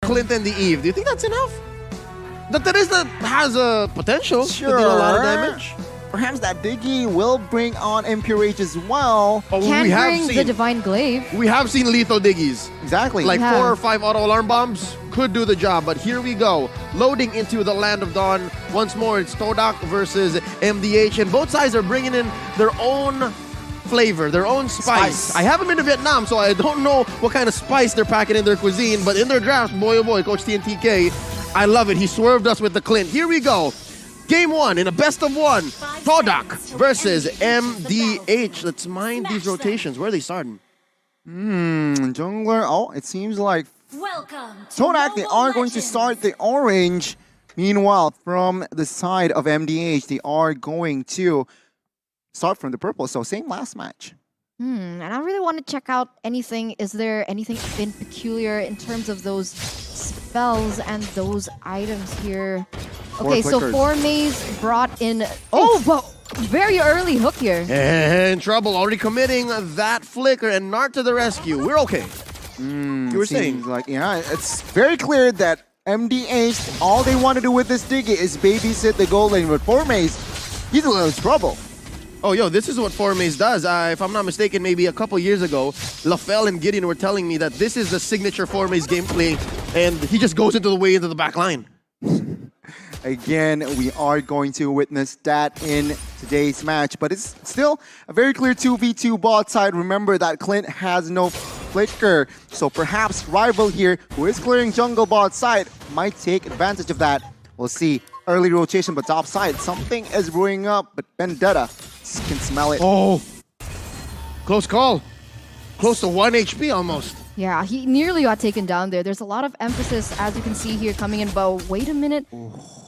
Clint and the Eve. Do you think that's enough? That has a potential to deal a lot of damage. Perhaps that Diggy will bring on MPH as well. Oh, Can we have bring the seen Divine Glaive. we have seen lethal Diggies. Exactly. Like Yeah. 4 or 5 auto alarm bombs could do the job, but here we go. Loading into the Land of Dawn. Once more, it's Todak versus MDH, and both sides are bringing in their own flavor, their own spice. I haven't been to Vietnam, so I don't know what kind of spice they're packing in their cuisine, but in their draft, boy oh boy, Coach TNTK, I love it. He swerved us with the Clint. Here we go. Game 1 in a best of 1. Todak versus MDH. Let's mind these rotations. Where are they starting? Jungler. Oh, it seems like Welcome to Todak, they are going to start the orange. Meanwhile, from the side of MDH, they are going to start from the purple. So same last match. And I really want to check out anything. Is there anything in peculiar in terms of those spells and those items here? Okay, so flickers. 4 Maze brought in. Oh, but very early hook here. And trouble, already committing that flicker, and Nart to the rescue. We're okay. You were saying? Seems like, yeah, it's very clear that MDH, all they want to do with this Diggy is babysit the gold lane. But for Maze, he's a little trouble. Oh, yo, this is what 4Maze does. If I'm not mistaken, maybe a couple years ago, LaFell and Gideon were telling me that this is the signature 4Maze gameplay, and he just goes into the back line. Again, we are going to witness that in today's match, but it's still a very clear 2v2 bot side. Remember that Clint has no flicker, so perhaps Rival here, who is clearing jungle bot side, might take advantage of that. We'll see. Early rotation, but top side, something is brewing up, but Vendetta can smell it. Oh, close call. Close to 1 HP almost. Yeah, he nearly got taken down there. There's a lot of emphasis, as you can see here, coming in. But wait a minute.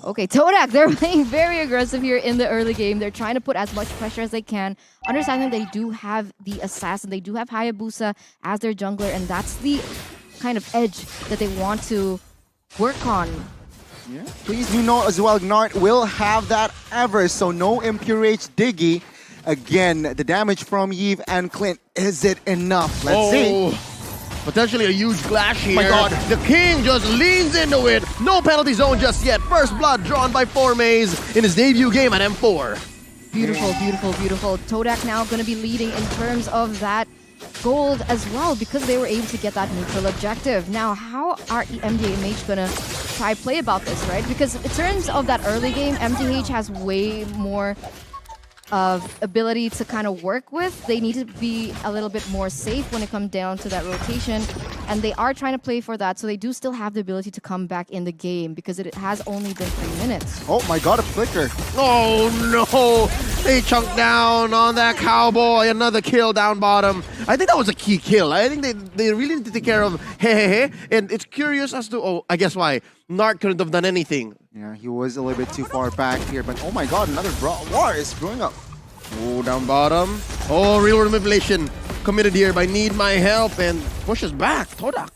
Okay, Todak, they're playing very aggressive here in the early game. They're trying to put as much pressure as they can. Understanding they do have the Assassin, they do have Hayabusa as their jungler, and that's the kind of edge that they want to work on. Yeah. Please do note as well, Gnart will have that ever, so no MPH Diggy. Again, the damage from Eve and Clint, is it enough? Let's see. Potentially a huge clash here. My God. The King just leans into it. No penalty zone just yet. First blood drawn by 4Maze in his debut game at M4. Beautiful, beautiful, beautiful. Todak now going to be leading in terms of that gold as well because they were able to get that neutral objective. Now, how are MDH going to try play about this, right? Because in terms of that early game, MDH has way more of ability to kind of work with. They need to be a little bit more safe when it comes down to that rotation, and they are trying to play for that, so they do still have the ability to come back in the game because it has only been 3 minutes. Oh my God, a flicker. Oh no! They chunked down on that cowboy. Another kill down bottom. I think that was a key kill. I think they really need to take care of hey. And it's curious as to, I guess why. Nart couldn't have done anything. Yeah, he was a little bit too far back here, but oh my God, another war is brewing up. Oh, down bottom. Oh, real world manipulation committed here by Need My Help and pushes back. Todak.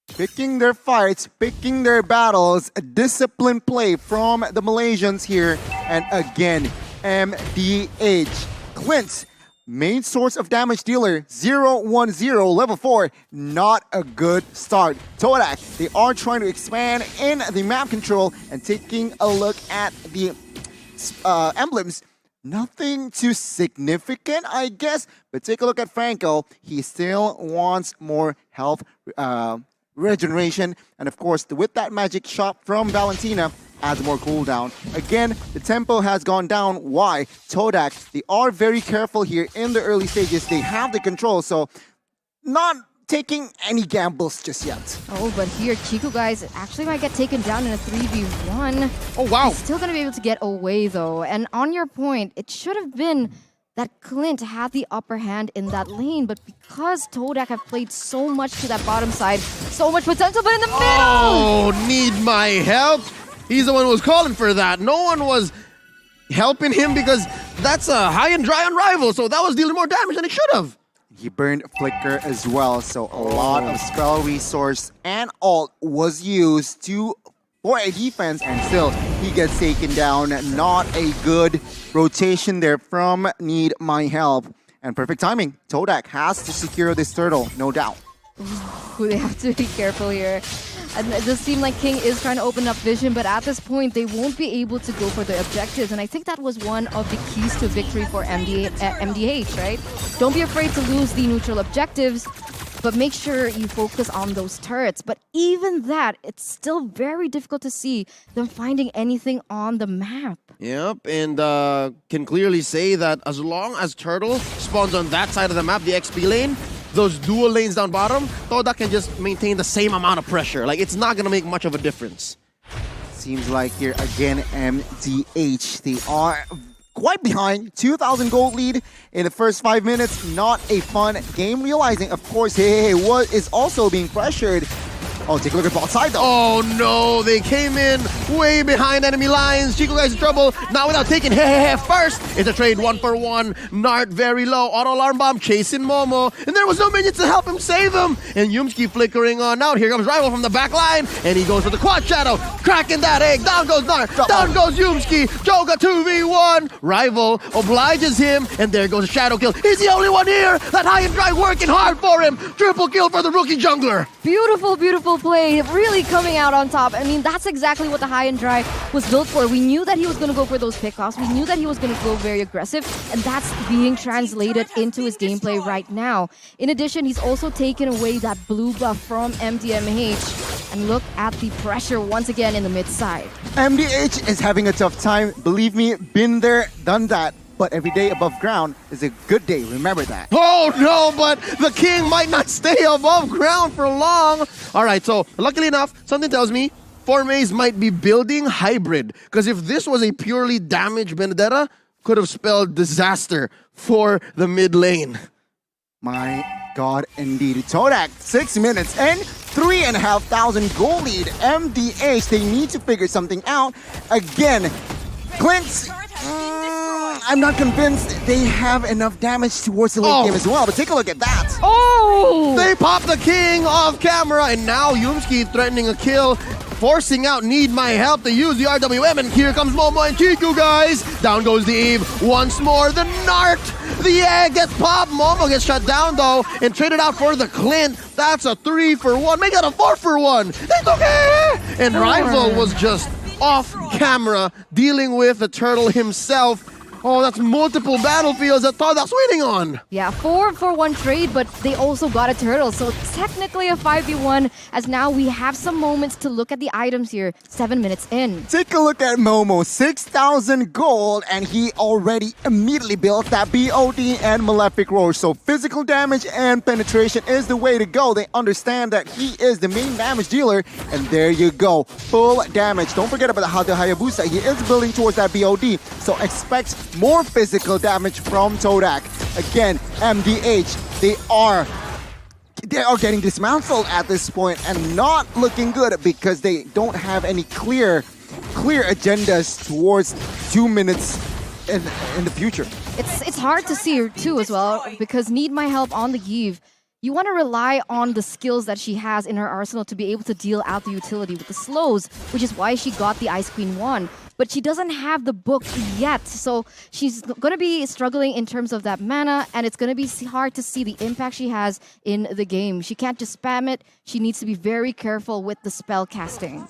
Picking their fights, picking their battles, a disciplined play from the Malaysians here. And again, MDH. Clint's main source of damage dealer, 0-1-0, level 4. Not a good start. Todak, they are trying to expand in the map control and taking a look at the emblems. Nothing too significant, I guess, but take a look at Franco. He still wants more health regeneration, and of course, with that magic shot from Valentina, adds more cooldown. Again, the tempo has gone down. Why? Todak, they are very careful here in the early stages. They have the control, so not taking any gambles just yet. Oh, but here, Chico, guys, actually might get taken down in a 3v1. Oh, wow. He's still going to be able to get away, though. And on your point, it should have been that Clint had the upper hand in that lane, but because Todak have played so much to that bottom side, so much potential, but in the middle! Oh, Need My Help. He's the one who was calling for that. No one was helping him because that's a high and dry on Rival, so that was dealing more damage than it should have. He burned Flicker as well, so a lot of spell resource and ult was used for a defense, and still he gets taken down. Not a good rotation there from Need My Help. And perfect timing. Todak has to secure this turtle, no doubt. Ooh, they have to be careful here. And it does seem like King is trying to open up vision, but at this point, they won't be able to go for the objectives. And I think that was one of the keys to victory for MDH, right? Don't be afraid to lose the neutral objectives, but make sure you focus on those turrets. But even that, it's still very difficult to see them finding anything on the map. Yep, and can clearly say that as long as Turtle spawns on that side of the map, the XP lane, those dual lanes down bottom, Todak can just maintain the same amount of pressure. Like, it's not going to make much of a difference. Seems like here again, MDH, they are quite behind. 2,000 gold lead in the first 5 minutes. Not a fun game. Realizing, of course, hey, what is also being pressured. Oh, take a look at bot side though. Oh no, they came in way behind enemy lines. Chico Guy's in trouble. Now without taking first. It's a trade 1-for-1. Nart very low. Auto alarm bomb chasing Momo. And there was no minions to help him save him. And Yumski flickering on out. Here comes Rival from the back line. And he goes for the quad shadow. Cracking that egg. Down goes Nart. Down goes Yumski. Joga 2v1. Rival obliges him. And there goes a shadow kill. He's the only one here. That high and dry working hard for him. Triple kill for the rookie jungler. Beautiful, beautiful play, really coming out on top. I mean, that's exactly what the high and dry was built for. We knew that he was going to go for those pickoffs. We knew that he was going to go very aggressive, and that's being translated into his gameplay right now. In addition, he's also taken away that blue buff from MDMH, and look at the pressure once again in the mid side. MDH is having a tough time. Believe me, been there, done that. But every day above ground is a good day. Remember that. Oh no, but the king might not stay above ground for long. All right, so luckily enough, something tells me Formaze might be building hybrid. Because if this was a purely damaged Benedetta, could have spelled disaster for the mid lane. My God, indeed. Todak, 6 minutes and 3,500 goal lead. MDH, they need to figure something out. Again, Clint, I'm not convinced they have enough damage towards the late game as well, but take a look at that. Oh! They popped the king off camera, and now Yumski threatening a kill, forcing out Need My Help to use the RWM, and here comes Momo and Chiku, guys. Down goes the Eve once more. The Nart, the egg gets popped. Momo gets shut down, though, and traded out for the Clint. That's a 3-for-1. Make that a 4-for-1. It's okay! And Rival was just off camera dealing with the turtle himself. Oh, that's multiple battlefields that Todak's winning on. Yeah, 4-for-1 trade, but they also got a turtle. So technically a 5v1, as now we have some moments to look at the items here. 7 minutes in. Take a look at Momo, 6,000 gold, and he already immediately built that BOD and Malefic Roar. So physical damage and penetration is the way to go. They understand that he is the main damage dealer, and there you go. Full damage. Don't forget about the Hayabusa. He is building towards that BOD, so expect more physical damage from Todak. Again, MDH, they are getting dismantled at this point and not looking good because they don't have any clear agendas towards 2 minutes in the future. It's hard to see her too as well, because Need My Help on the Eve. You want to rely on the skills that she has in her arsenal to be able to deal out the utility with the slows, which is why she got the Ice Queen 1. But she doesn't have the book yet, so she's going to be struggling in terms of that mana, and it's going to be hard to see the impact she has in the game. She can't just spam it. She needs to be very careful with the spell casting.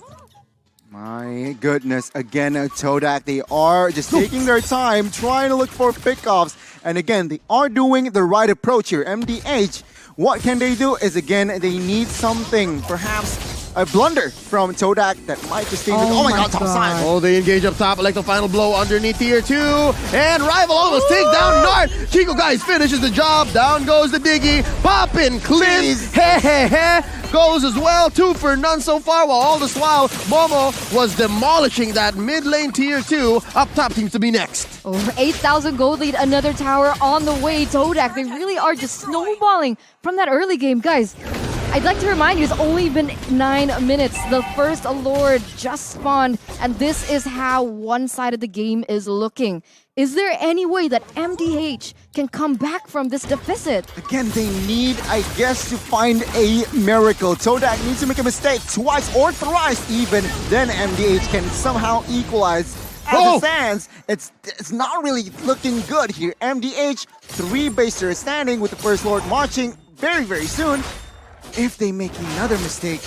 My goodness, again, Todak, they are just taking their time, trying to look for pickoffs. And again, they are doing the right approach here. MDH, what can they do is, again, they need something, perhaps a blunder from Todak that might just stay. Oh my God, top side. Oh, they engage up top, like the final blow underneath tier 2. And Rival almost takes down Nart. Chico, guys, finishes the job. Down goes the Diggy. Poppin' Clint. Goes as well. 2 for none so far, while all this while, Momo was demolishing that mid lane tier 2. Up top seems to be next. Over 8,000 gold lead, another tower on the way. Todak, they really are just snowballing from that early game. Guys, I'd like to remind you, it's only been 9 minutes. The first Lord just spawned, and this is how one side of the game is looking. Is there any way that MDH can come back from this deficit? Again, they need, I guess, to find a miracle. Todak needs to make a mistake twice or thrice even, then MDH can somehow equalize. As it stands, it's not really looking good here. MDH, 3 basers standing with the first Lord marching very, very soon. If they make another mistake,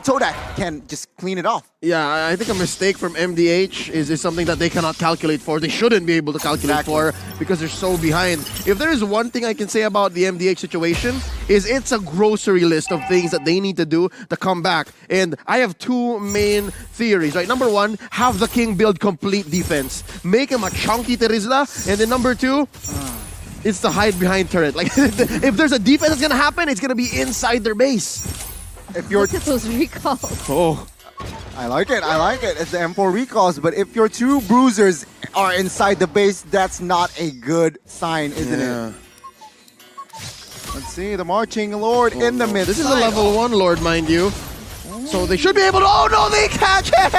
Todak can just clean it off. Yeah, I think a mistake from MDH is something that they cannot calculate for. They shouldn't be able to calculate for because they're so behind. If there is one thing I can say about the MDH situation is it's a grocery list of things that they need to do to come back. And I have two main theories, right? Number one, have the King build complete defense. Make him a chunky Terizla. And then number two, it's the hide behind turret. Like, if there's a defense that's gonna happen, it's gonna be inside their base. If you're Look at those recalls. Oh. I like it. It's the M4 recalls, but if your two bruisers are inside the base, that's not a good sign, isn't it? Let's see, the Marching Lord in the mid. This is a level 1 Lord, mind you. So they should be able to... Oh, no, they catch it!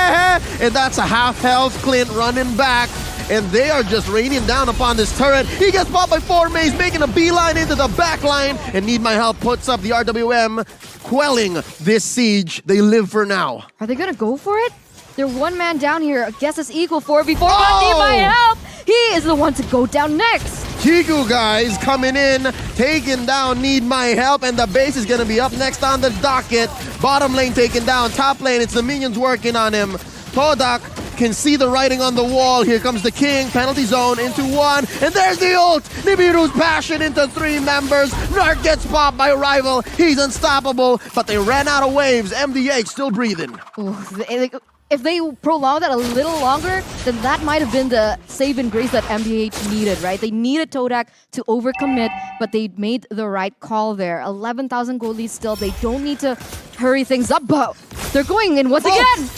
And that's a half health Clint running back. And they are just raining down upon this turret. He gets popped by 4 maze, making a beeline into the back line. And Need My Help puts up the RWM, quelling this siege. They live for now. Are they gonna go for it? They're one man down here. I guess it's equal 4v4. But Need My Help! He is the one to go down next. Chiku guys coming in, taking down Need My Help, and the base is gonna be up next on the docket. Bottom lane taken down, top lane, it's the minions working on him. Todak can see the writing on the wall. Here comes the King, penalty zone into 1, and there's the ult! Nibiru's passion into 3 members. Narc gets popped by a rival. He's unstoppable, but they ran out of waves. MDH still breathing. Ooh, if they prolong that a little longer, then that might have been the save and grace that MDH needed, right? They needed Todak to overcommit, but they made the right call there. 11,000 gold lead still. They don't need to hurry things up, but they're going in once again.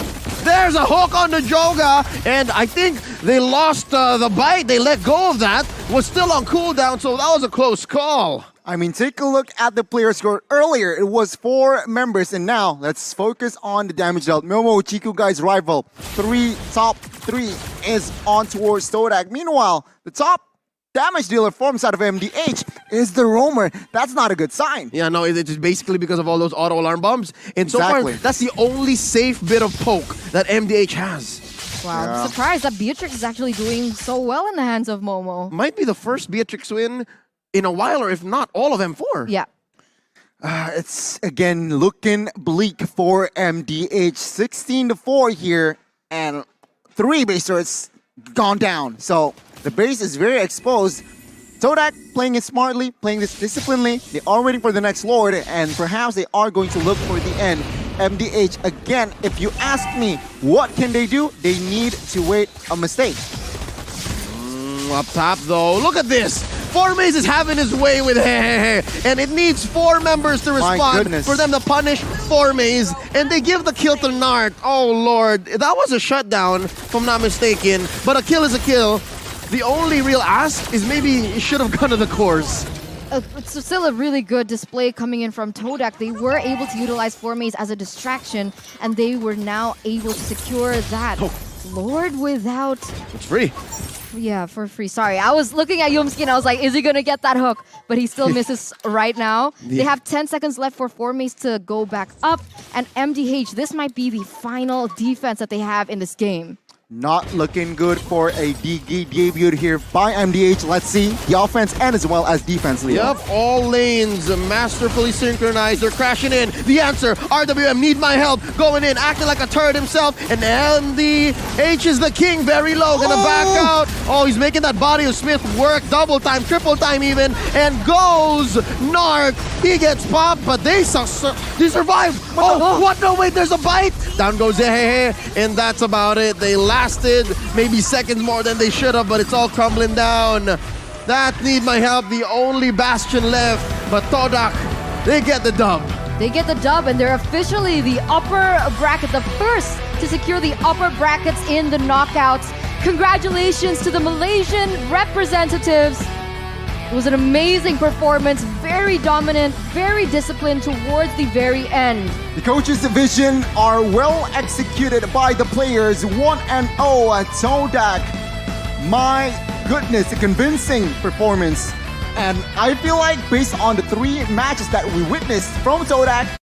There's a hook on the Joga, and I think they lost the bite. They let go of that. Was still on cooldown, so that was a close call. I mean, take a look at the player score. Earlier, it was 4 members, and now let's focus on the damage dealt. Momo, Chiku guy's rival, top 3 is on towards Todak. Meanwhile, the top damage dealer forms out of MDH is the Roamer. That's not a good sign. Yeah, no, it's basically because of all those auto alarm bombs. And so far, that's the only safe bit of poke that MDH has. Wow, I'm surprised that Beatrix is actually doing so well in the hands of Momo. Might be the first Beatrix win in a while, or if not, all of M4. Yeah. It's, again, looking bleak for MDH. 16-4 here, and 3 base turrets gone down. So the base is very exposed. Todak playing it smartly, playing this disciplinedly. They are waiting for the next Lord, and perhaps they are going to look for the end. MDH, again, if you ask me, what can they do? They need to wait a mistake. Up top, though, look at this. 4 maze is having his way with and it needs 4 members to respond for them to punish 4 maze, and they give the kill to Narc. Oh lord, that was a shutdown, if I'm not mistaken, but a kill is a kill. The only real ask is maybe it should have gone to the cores. It's still a really good display coming in from Todak. They were able to utilize 4 maze as a distraction, and they were now able to secure that. Lord without... It's free. Yeah, for free. Sorry, I was looking at Yumski and I was like, is he gonna get that hook? But he still misses right now. They have 10 seconds left for 4 maze to go back up. And MDH, this might be the final defense that they have in this game. Not looking good for a DG debut here by MDH. Let's see the offense and as well as defense, Leo. Yep, all lanes masterfully synchronized. They're crashing in. The answer, RWM, Need My Help, going in, acting like a turret himself. And MDH is the king, very low, gonna back out. Oh, he's making that body of Smith work, double time, triple time even. And goes Narc. He gets popped, but they survive. Oh, what? No, wait, there's a bite. Down goes Hehehe, and that's about it. They lasted maybe seconds more than they should have, but it's all crumbling down. That Need My Help, the only bastion left, but Todak, they get the dub. They get the dub, and they're officially the upper bracket, the first to secure the upper brackets in the knockouts. Congratulations to the Malaysian representatives. It was an amazing performance, very dominant, very disciplined towards the very end. The coaches' division are well executed by the players. 1-0 at Todak. My goodness, a convincing performance. And I feel like based on the 3 matches that we witnessed from Todak,